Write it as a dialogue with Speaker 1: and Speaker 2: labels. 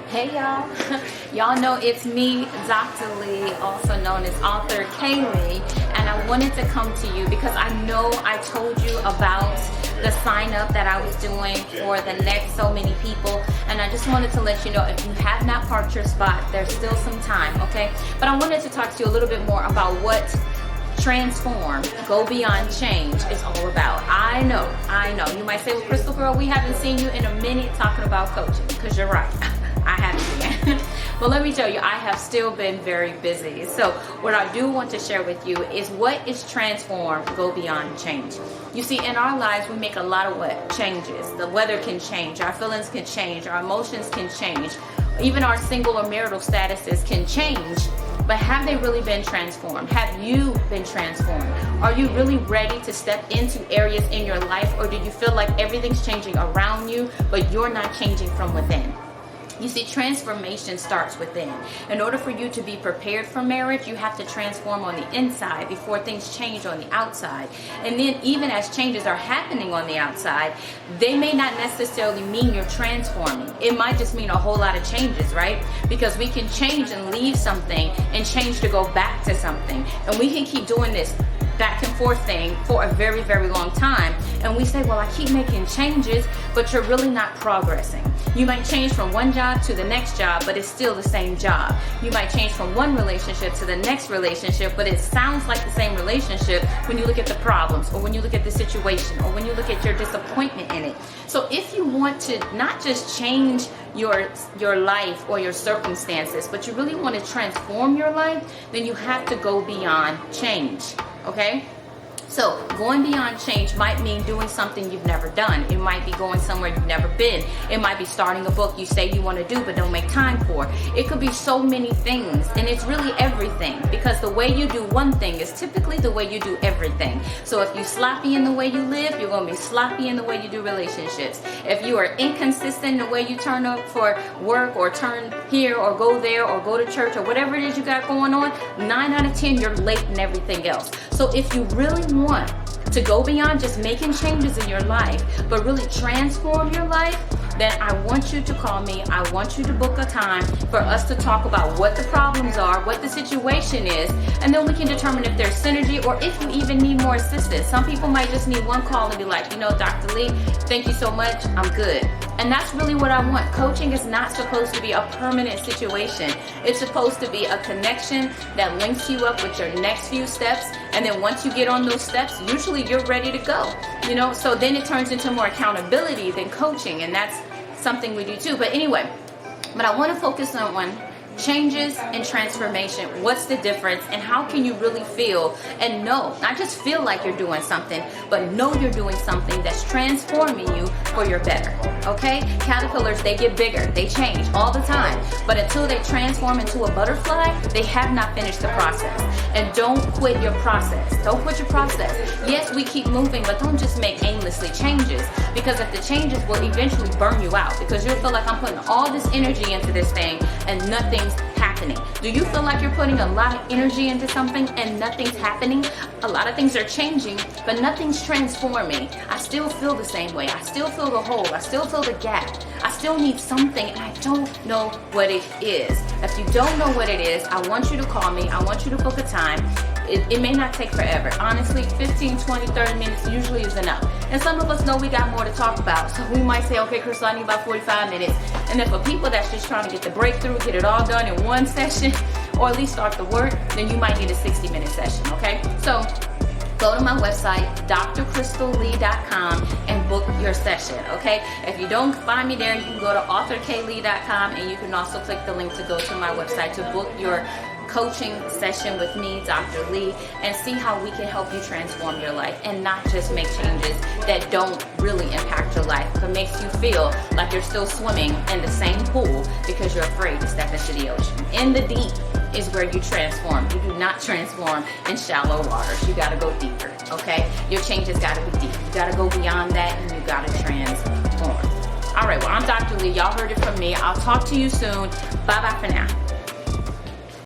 Speaker 1: Hey y'all, y'all know it's me, Dr. Lee, also known as Author K. Lee, and I wanted to come to you because I know I told you about the sign up that I was doing for the next so many people, and I just wanted to let you know if you have not parked your spot, there's still some time, okay? But I wanted to talk to you a little bit more about what Transform, Go Beyond Change is all about. I know. You might say, well, Crystal Girl, we haven't seen you in a minute talking about coaching, because you're right. I haven't been. But let me tell you, I have still been very busy. So what I do want to share with you is what is Transform, Go Beyond Change. You see, in our lives, we make a lot of changes. The weather can change, our feelings can change, our emotions can change, even our single or marital statuses can change. But have they really been transformed? Have you been transformed? Are you really ready to step into areas in your life, or do you feel like everything's changing around you, but you're not changing from within? You see, transformation starts within. In order for you to be prepared for marriage, you have to transform on the inside before things change on the outside. And then even as changes are happening on the outside, they may not necessarily mean you're transforming. It might just mean a whole lot of changes, right? Because we can change and leave something and change to go back to something. And we can keep doing this back and forth thing for a very, very long time. And we say, well, I keep making changes, but you're really not progressing. You might change from one job to the next job, but it's still the same job. You might change from one relationship to the next relationship, but it sounds like the same relationship when you look at the problems, or when you look at the situation, or when you look at your disappointment in it. So if you want to not just change your life or your circumstances, but you really want to transform your life, then you have to go beyond change. Okay? So going beyond change might mean doing something you've never done. It might be going somewhere you've never been. It might be starting a book you say you want to do but don't make time for. It could be so many things, and it's really everything, because the way you do one thing is typically the way you do everything. So if you're sloppy in the way you live, you're going to be sloppy in the way you do relationships. If you are inconsistent in the way you turn up for work, or turn here or go there or go to church or whatever it is you got going on, 9 out of 10 you're late in everything else. So if you really want to go beyond just making changes in your life, but really transform your life, then I want you to call me. I want you to book a time for us to talk about what the problems are, what the situation is, and then we can determine if there's synergy or if you even need more assistance. Some people might just need one call and be like, you know, Dr. Lee, thank you so much, I'm good. And that's really what I want. Coaching is not supposed to be a permanent situation. It's supposed to be a connection that links you up with your next few steps. And then once you get on those steps, usually you're ready to go. You know, so then it turns into more accountability than coaching. And that's something we do too. But anyway, but I want to focus on one. Changes and transformation. What's the difference, and how can you really feel and know, not just feel like you're doing something, but know you're doing something that's transforming you for your better. Okay? Caterpillars, they get bigger, they change all the time, but until they transform into a butterfly, they have not finished the process. And don't quit your process. Don't quit your process. Yes, we keep moving, but don't just make aimlessly changes, because if the changes will eventually burn you out, because you'll feel like I'm putting all this energy into this thing and nothing's happening. Do you feel like you're putting a lot of energy into something and nothing's happening? A lot of things are changing, but nothing's transforming. I still feel the same way. I still feel the hole. I still feel the gap. I still need something, and I don't know what it is. If you don't know what it is, I want you to call me. I want you to book a time. It may not take forever. Honestly, 15, 20, 30 minutes usually is enough. And some of us know we got more to talk about. So we might say, okay, Crystal, I need about 45 minutes. And then for people that's just trying to get the breakthrough, get it all done in one session, or at least start the work, then you might need a 60-minute session, okay? So go to my website, drcrystallee.com, and book your session, okay? If you don't find me there, you can go to authorklee.com, and you can also click the link to go to my website to book your coaching session with me, Dr. Lee, and see how we can help you transform your life and not just make changes that don't really impact your life, but makes you feel like you're still swimming in the same pool because you're afraid to step into the ocean. In the deep is where you transform. You do not transform in shallow waters. You gotta go deeper, okay? Your changes gotta be deep. You gotta go beyond that, and you gotta transform. All right, well, I'm Dr. Lee. Y'all heard it from me. I'll talk to you soon. Bye-bye for now.